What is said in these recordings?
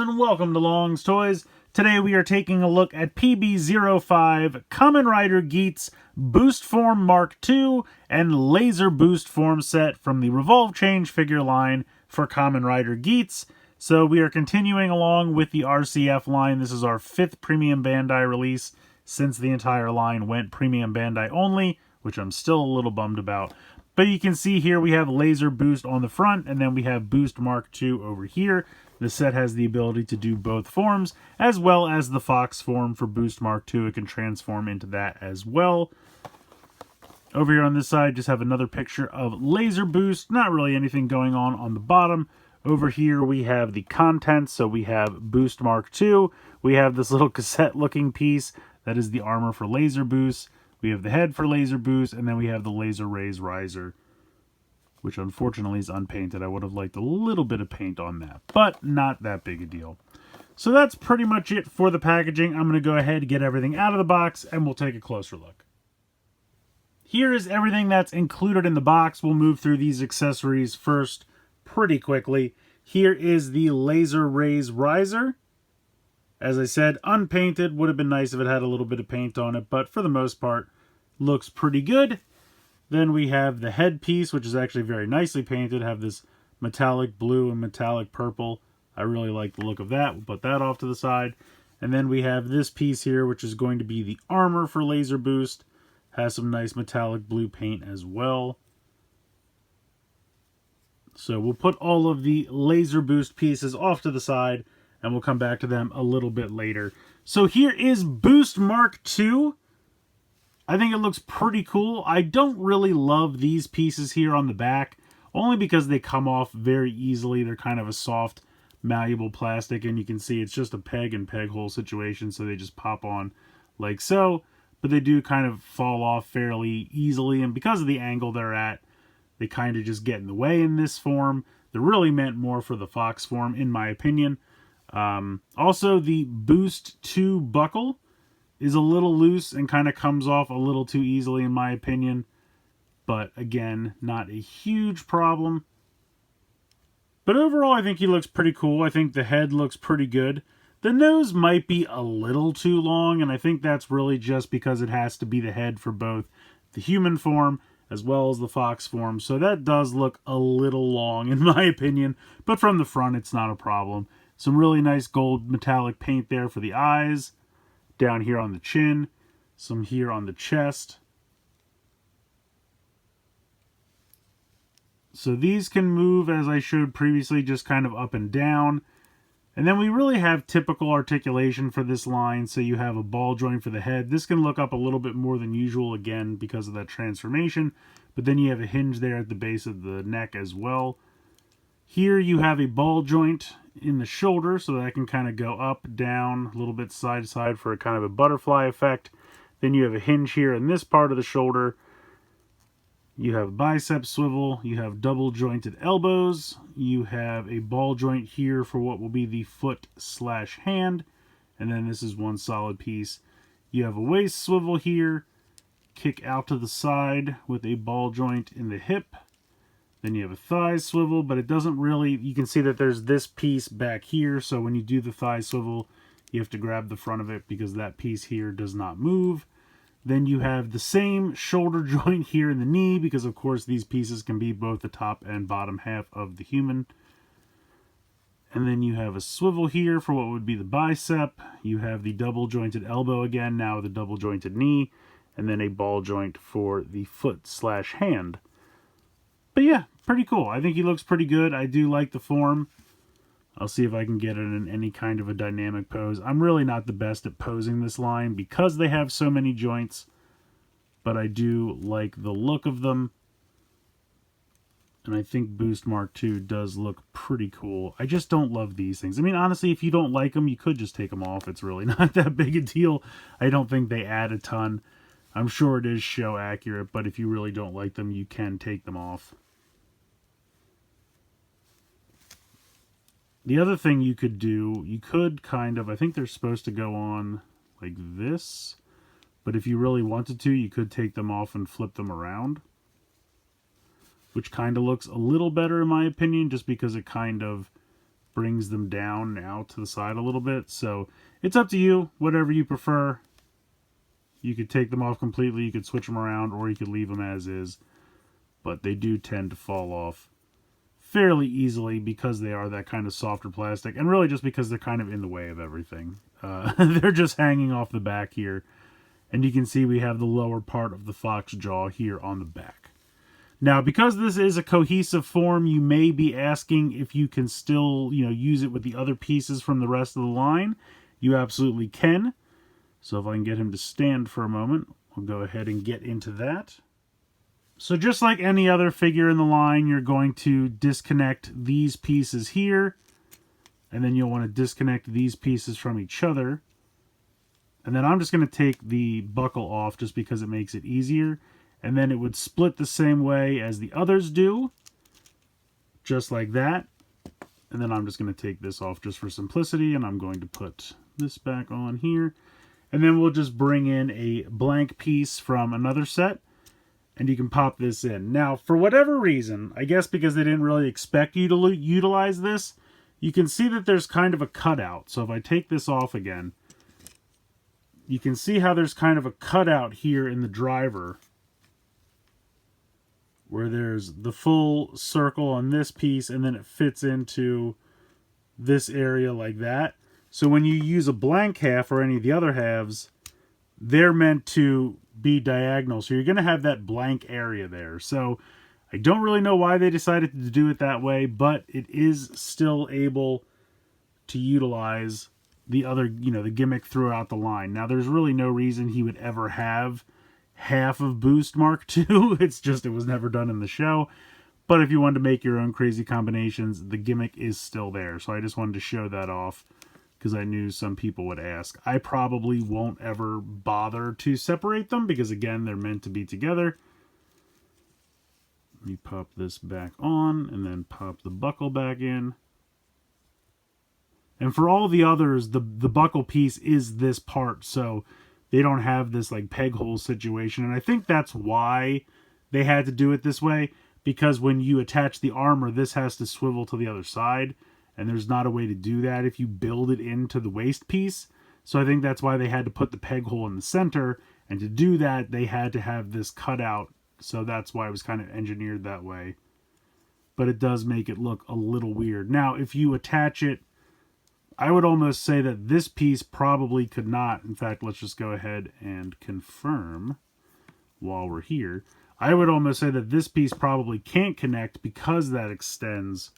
and welcome to Long's Toys. Today we are taking a look at PB05 Kamen Rider Geats Boost Form Mark II and Laser Boost Form set from the Revolve Change figure line for Kamen Rider Geats. So we are continuing along with the RCF line. This is our 5th Premium Bandai release since the entire line went Premium Bandai only, which I'm still a little bummed about. But you can see here we have Laser Boost on the front, and then we have Boost Mark II over here. The set has the ability to do both forms, as well as the Fox form for Boost Mark II. It can transform into that as well. Over here on this side, just have another picture of Laser Boost. Not really anything going on the bottom. Over here we have the contents, so we have Boost Mark II. We have this little cassette-looking piece that is the armor for Laser Boost. We have the head for Laser Boost, and then we have the Laser Rays Riser, which unfortunately is unpainted. I would have liked a little bit of paint on that, but not that big a deal. So that's pretty much it for the packaging. I'm going to go ahead and get everything out of the box, and we'll take a closer look. Here is everything that's included in the box. We'll move through these accessories first pretty quickly. Here is the Laser Rays Riser. As I said, unpainted. Would have been nice if it had a little bit of paint on it, but for the most part, looks pretty good. Then we have the headpiece, which is actually very nicely painted. Have this metallic blue and metallic purple. I really like the look of that. We'll put that off to the side. And then we have this piece here, which is going to be the armor for Laser Boost. Has some nice metallic blue paint as well. So we'll put all of the Laser Boost pieces off to the side, and we'll come back to them a little bit later. So here is Boost Mark II. I think it looks pretty cool. I don't really love these pieces here on the back, only because they come off very easily. They're kind of a soft, malleable plastic, and you can see it's just a peg and peg hole situation, so they just pop on like so. But they do kind of fall off fairly easily, and because of the angle they're at, they kind of just get in the way in this form. They're really meant more for the Fox form, in my opinion. Also, the Boost 2 buckle is a little loose and kind of comes off a little too easily, in my opinion. But again, not a huge problem. But overall, I think he looks pretty cool. I think the head looks pretty good. The nose might be a little too long, and I think that's really just because it has to be the head for both the human form as well as the Fox form. So that does look a little long, in my opinion. But from the front, it's not a problem. Some really nice gold metallic paint there for the eyes. Down here on the chin. Some here on the chest. So these can move, as I showed previously, just kind of up and down. And then we really have typical articulation for this line. So you have a ball joint for the head. This can look up a little bit more than usual, again, because of that transformation. But then you have a hinge there at the base of the neck as well. Here you have a ball joint in the shoulder, so that can kind of go up, down, a little bit side to side for a kind of a butterfly effect. Then you have a hinge here in this part of the shoulder. You have bicep swivel. You have double jointed elbows. You have a ball joint here for what will be the foot/hand. And then this is one solid piece. You have a waist swivel here. Kick out to the side with a ball joint in the hip. Then you have a thigh swivel, but it doesn't really, you can see that there's this piece back here, so when you do the thigh swivel, you have to grab the front of it because that piece here does not move. Then you have the same shoulder joint here in the knee, because of course these pieces can be both the top and bottom half of the human. And then you have a swivel here for what would be the bicep. You have the double jointed elbow again, now with a double jointed knee, and then a ball joint for the foot/hand. But yeah, pretty cool. I think he looks pretty good. I do like the form. I'll see if I can get it in any kind of a dynamic pose. I'm really not the best at posing this line because they have so many joints, but I do like the look of them. And I think Boost Mark II does look pretty cool. I just don't love these things. I mean, honestly, if you don't like them, you could just take them off. It's really not that big a deal. I don't think they add a ton. I'm sure it is show accurate, but if you really don't like them, you can take them off. The other thing you could do, you could kind of, I think they're supposed to go on like this, but if you really wanted to, you could take them off and flip them around, which kind of looks a little better in my opinion, just because it kind of brings them down out to the side a little bit. So it's up to you, whatever you prefer. You could take them off completely, you could switch them around, or you could leave them as is. But they do tend to fall off fairly easily because they are that kind of softer plastic, and really just because they're kind of in the way of everything. They're just hanging off the back here, and you can see we have the lower part of the fox jaw here on the back. Now, because this is a cohesive form, you may be asking if you can still, use it with the other pieces from the rest of the line. You absolutely can. So if I can get him to stand for a moment, we'll go ahead and get into that. So just like any other figure in the line, you're going to disconnect these pieces here, and then you'll want to disconnect these pieces from each other. And then I'm just going to take the buckle off just because it makes it easier. And then it would split the same way as the others do, just like that. And then I'm just going to take this off just for simplicity, and I'm going to put this back on here. And then we'll just bring in a blank piece from another set, and you can pop this in. Now, for whatever reason, I guess because they didn't really expect you to utilize this, you can see that there's kind of a cutout. So if I take this off again, you can see how there's kind of a cutout here in the driver, where there's the full circle on this piece, and then it fits into this area like that. So when you use a blank half or any of the other halves, they're meant to be diagonal. So you're going to have that blank area there. So I don't really know why they decided to do it that way, but it is still able to utilize the other, the gimmick throughout the line. Now, there's really no reason he would ever have half of Boost Mark II. It's just, it was never done in the show. But if you wanted to make your own crazy combinations, the gimmick is still there. So I just wanted to show that off because I knew some people would ask. I probably won't ever bother to separate them because, again, they're meant to be together. Let me pop this back on and then pop the buckle back in. And for all the others, the buckle piece is this part, so they don't have this like peg hole situation. And I think that's why they had to do it this way, because when you attach the armor, this has to swivel to the other side, and there's not a way to do that if you build it into the waist piece. So I think that's why they had to put the peg hole in the center, and to do that, they had to have this cut out. So that's why it was kind of engineered that way. But it does make it look a little weird. Now, if you attach it, I would almost say that this piece probably could not. In fact, let's just go ahead and confirm while we're here. I would almost say that this piece probably can't connect because that extends.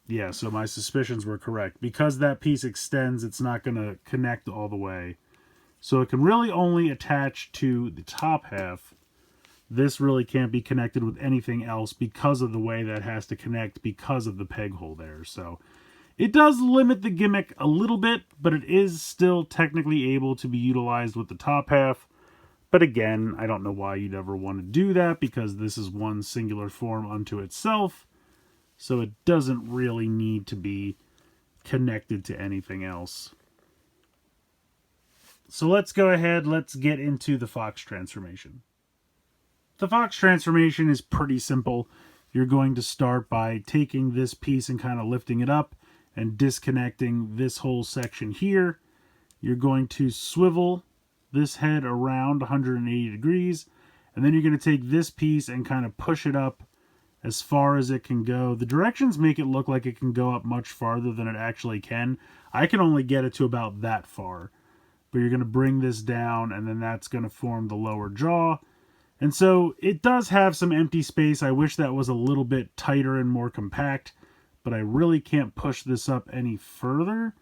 Yeah, so my suspicions were correct. Because that piece extends, it's not going to connect all the way. So it can really only attach to the top half. This really can't be connected with anything else because of the way that has to connect because of the peg hole there. So it does limit the gimmick a little bit, but it is still technically able to be utilized with the top half. But again, I don't know why you'd ever want to do that, because this is one singular form unto itself. So it doesn't really need to be connected to anything else. So let's go ahead, let's get into the Fox transformation. The Fox transformation is pretty simple. You're going to start by taking this piece and kind of lifting it up and disconnecting this whole section here. You're going to swivel this head around 180 degrees, and then you're going to take this piece and kind of push it up as far as it can go. The directions make it look like it can go up much farther than it actually can. I can only get it to about that far. But you're going to bring this down, and then that's going to form the lower jaw. And so it does have some empty space. I wish that was a little bit tighter and more compact, but I really can't push this up any further.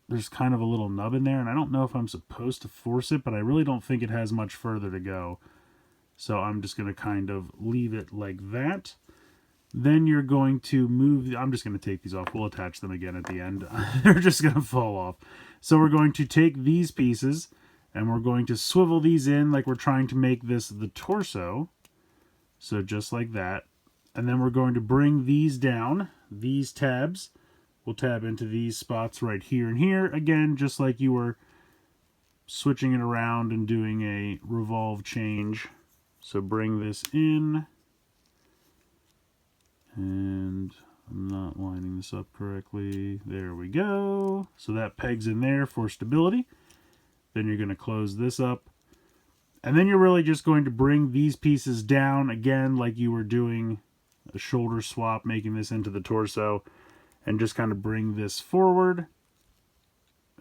There's kind of a little nub in there, and I don't know if I'm supposed to force it, but I really don't think it has much further to go. So I'm just going to kind of leave it like that. Then you're going to move, I'm just going to take these off. We'll attach them again at the end. They're just going to fall off. So we're going to take these pieces, and we're going to swivel these in like we're trying to make this the torso. So just like that. And then we're going to bring these down, these tabs. We'll tab into these spots right here and here. Again, just like you were switching it around and doing a revolve change. So bring this in. And I'm not lining this up correctly. There we go. So that pegs in there for stability. Then you're going to close this up. And then you're really just going to bring these pieces down again like you were doing a shoulder swap, making this into the torso. And just kind of bring this forward.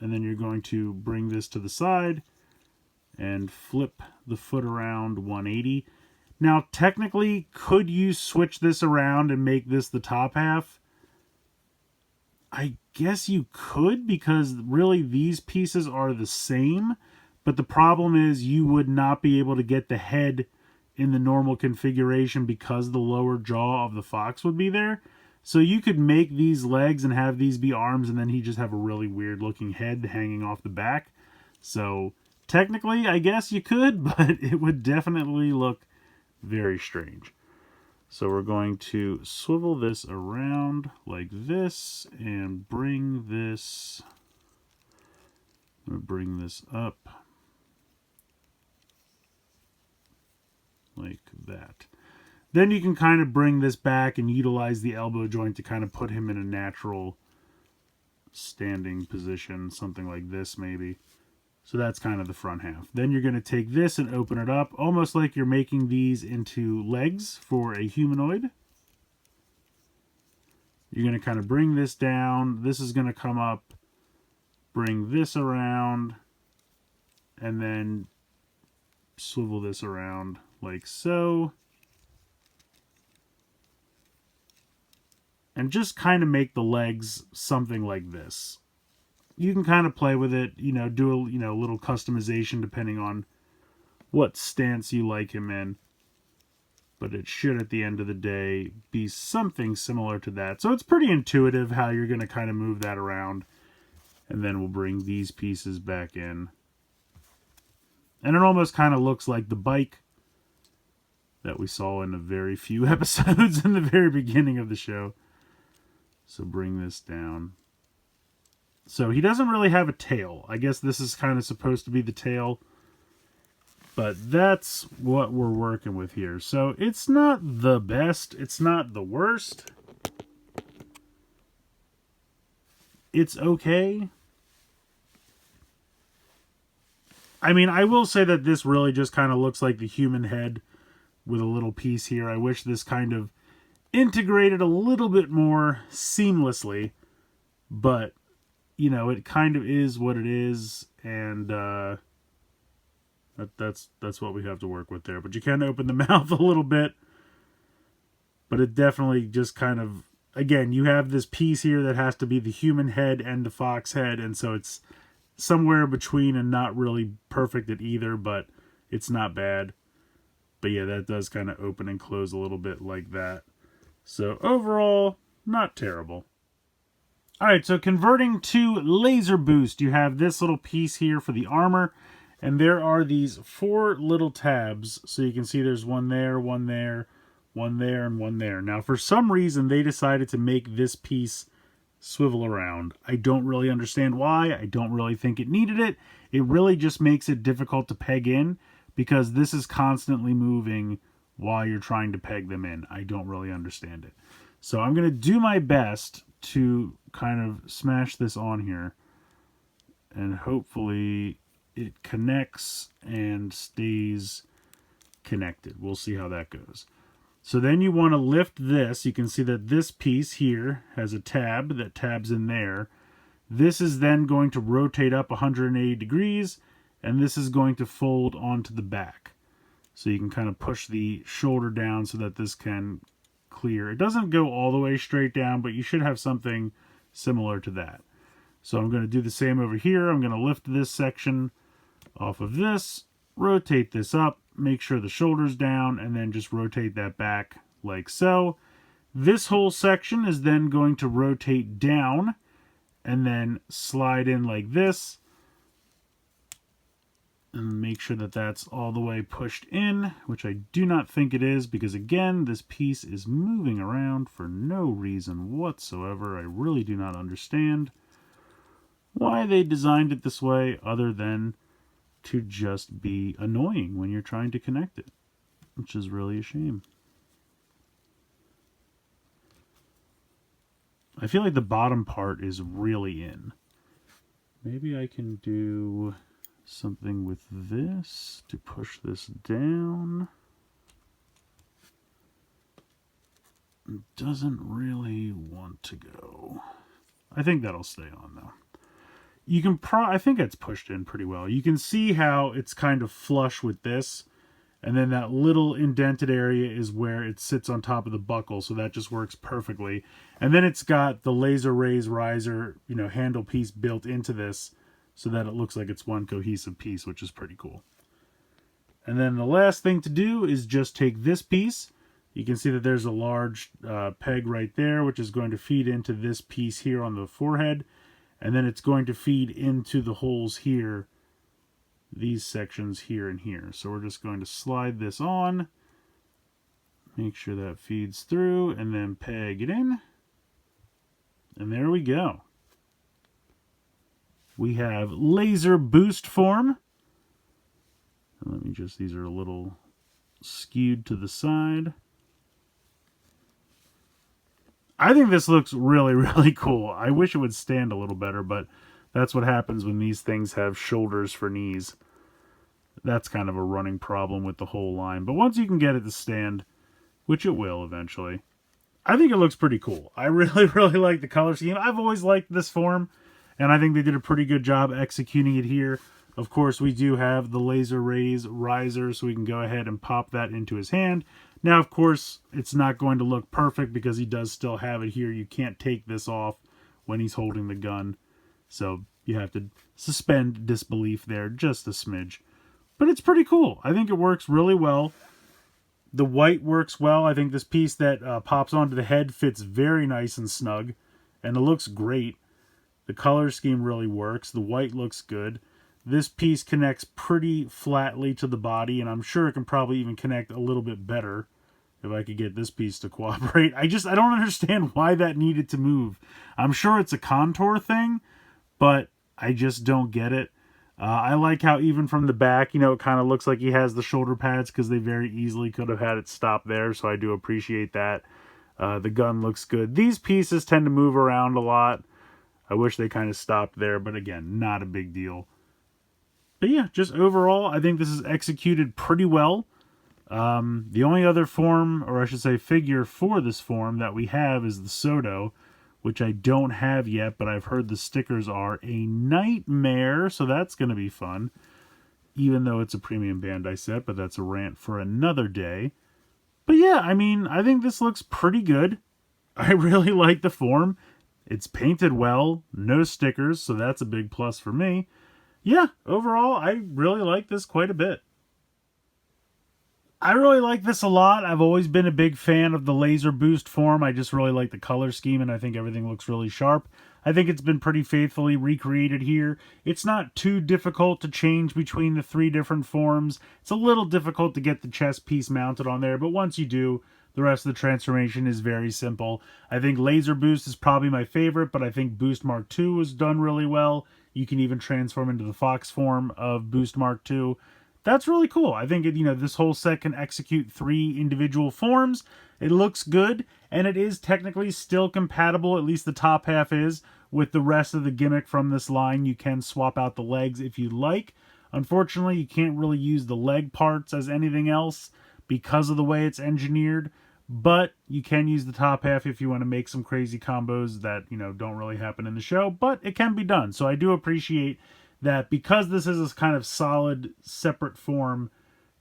And then you're going to bring this to the side and flip the foot around 180. Now, technically, could you switch this around and make this the top half? I guess you could, because really these pieces are the same. But the problem is you would not be able to get the head in the normal configuration because the lower jaw of the fox would be there. So you could make these legs and have these be arms, and then he just have a really weird looking head hanging off the back. So technically, I guess you could, but it would definitely look very strange. So we're going to swivel this around like this and bring this up like that. Then you can kind of bring this back and utilize the elbow joint to kind of put him in a natural standing position, something like this maybe. So that's kind of the front half. Then you're going to take this and open it up, almost like you're making these into legs for a humanoid. You're going to kind of bring this down. This is going to come up, bring this around, and then swivel this around like so. And just kind of make the legs something like this. You can kind of play with it, do a little customization depending on what stance you like him in. But it should, at the end of the day, be something similar to that. So it's pretty intuitive how you're going to kind of move that around. And then we'll bring these pieces back in. And it almost kind of looks like the bike that we saw in a very few episodes in the very beginning of the show. So bring this down. So he doesn't really have a tail. I guess this is kind of supposed to be the tail. But that's what we're working with here. So it's not the best. It's not the worst. It's okay. I mean, I will say that this really just kind of looks like the human head with a little piece here. I wish this kind of integrated a little bit more seamlessly. But it kind of is what it is, and that's what we have to work with there. But you can open the mouth a little bit, but it definitely just kind of, again, you have this piece here that has to be the human head and the fox head, and so it's somewhere between and not really perfect at either, but it's not bad. But yeah, that does kind of open and close a little bit like that. So overall, not terrible. Alright, so converting to laser boost, you have this little piece here for the armor, and there are these 4 little tabs. So you can see there's one there, one there, one there, and one there. Now, for some reason, they decided to make this piece swivel around. I don't really understand why. I don't really think it needed it. It really just makes it difficult to peg in, because this is constantly moving while you're trying to peg them in. I don't really understand it. So I'm going to do my best to kind of smash this on here, and hopefully it connects and stays connected. We'll see how that goes. So then you want to lift this. You can see that this piece here has a tab that tabs in there. This is then going to rotate up 180 degrees, and this is going to fold onto the back. So you can kind of push the shoulder down so that this can clear. It doesn't go all the way straight down, but you should have something similar to that. So I'm going to do the same over here. I'm going to lift this section off of this, rotate this up, make sure the shoulder's down, and then just rotate that back like so. This whole section is then going to rotate down and then slide in like this. And make sure that that's all the way pushed in, which I do not think it is, because again, this piece is moving around for no reason whatsoever. I really do not understand why they designed it this way, other than to just be annoying when you're trying to connect it, which is really a shame. I feel like the bottom part is really in. Maybe I can do something with this to push this down. It doesn't really want to go. I think that'll stay on though. You can I think it's pushed in pretty well. You can see how it's kind of flush with this. And then that little indented area is where it sits on top of the buckle, so that just works perfectly. And then it's got the laser raise riser, you know, handle piece built into this so that it looks like it's one cohesive piece, which is pretty cool. And then the last thing to do is just take this piece. You can see that there's a large peg right there, which is going to feed into this piece here on the forehead. And then it's going to feed into the holes here, these sections here and here. So we're just going to slide this on, make sure that feeds through, and then peg it in. And there we go. We have laser boost form. And let me just, these are a little skewed to the side. I think this looks really, really cool. I wish it would stand a little better, but that's what happens when these things have shoulders for knees. That's kind of a running problem with the whole line. But once you can get it to stand, which it will eventually, I think it looks pretty cool. I really, really like the color scheme. I've always liked this form, and I think they did a pretty good job executing it here. Of course, we do have the laser raise riser, so we can go ahead and pop that into his hand. Now, of course, it's not going to look perfect because he does still have it here. You can't take this off when he's holding the gun. So you have to suspend disbelief there just a smidge. But it's pretty cool. I think it works really well. The white works well. I think this piece that pops onto the head fits very nice and snug. And it looks great. The color scheme really works. The white looks good. This piece connects pretty flatly to the body. And I'm sure it can probably even connect a little bit better if I could get this piece to cooperate. I don't understand why that needed to move. I'm sure it's a contour thing, but I just don't get it. I like how even from the back, you know, it kind of looks like he has the shoulder pads because they very easily could have had it stop there. So I do appreciate that. The gun looks good. These pieces tend to move around a lot. I wish they kind of stopped there, but again, not a big deal. But yeah, just overall, I think this is executed pretty well. The only other form, or I should say figure for this form that we have is the Soto, which I don't have yet, but I've heard the stickers are a nightmare, so that's going to be fun. Even though it's a premium Bandai set, but that's a rant for another day. But yeah, I mean, I think this looks pretty good. I really like the form. It's painted well, no stickers, so that's a big plus for me. Yeah, overall, I really like this quite a bit. I really like this a lot. I've always been a big fan of the laser boost form. I just really like the color scheme, and I think everything looks really sharp. I think it's been pretty faithfully recreated here. It's not too difficult to change between the three different forms. It's a little difficult to get the chest piece mounted on there, but once you do, the rest of the transformation is very simple. I think Laser Boost is probably my favorite, but I think Boost Mark II was done really well. You can even transform into the Fox form of Boost Mark II. That's really cool. I think, this whole set can execute 3 individual forms. It looks good, and it is technically still compatible, at least the top half is, with the rest of the gimmick from this line. You can swap out the legs if you like. Unfortunately, you can't really use the leg parts as anything else because of the way it's engineered, but you can use the top half if you want to make some crazy combos that, don't really happen in the show, but it can be done. So I do appreciate that because this is a kind of solid, separate form,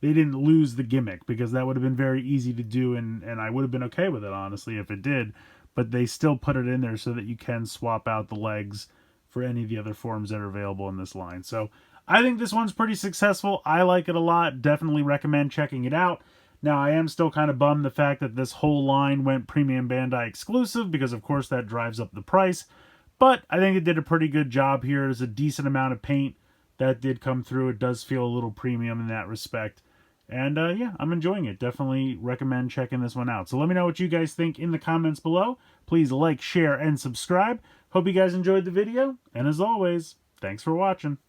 they didn't lose the gimmick, because that would have been very easy to do, and I would have been okay with it, honestly, if it did. But they still put it in there so that you can swap out the legs for any of the other forms that are available in this line. So I think this one's pretty successful. I like it a lot. Definitely recommend checking it out. Now, I am still kind of bummed the fact that this whole line went Premium Bandai exclusive, because of course that drives up the price. But I think it did a pretty good job here. There's a decent amount of paint that did come through. It does feel a little premium in that respect. And yeah, I'm enjoying it. Definitely recommend checking this one out. So let me know what you guys think in the comments below. Please like, share, and subscribe. Hope you guys enjoyed the video. And as always, thanks for watching.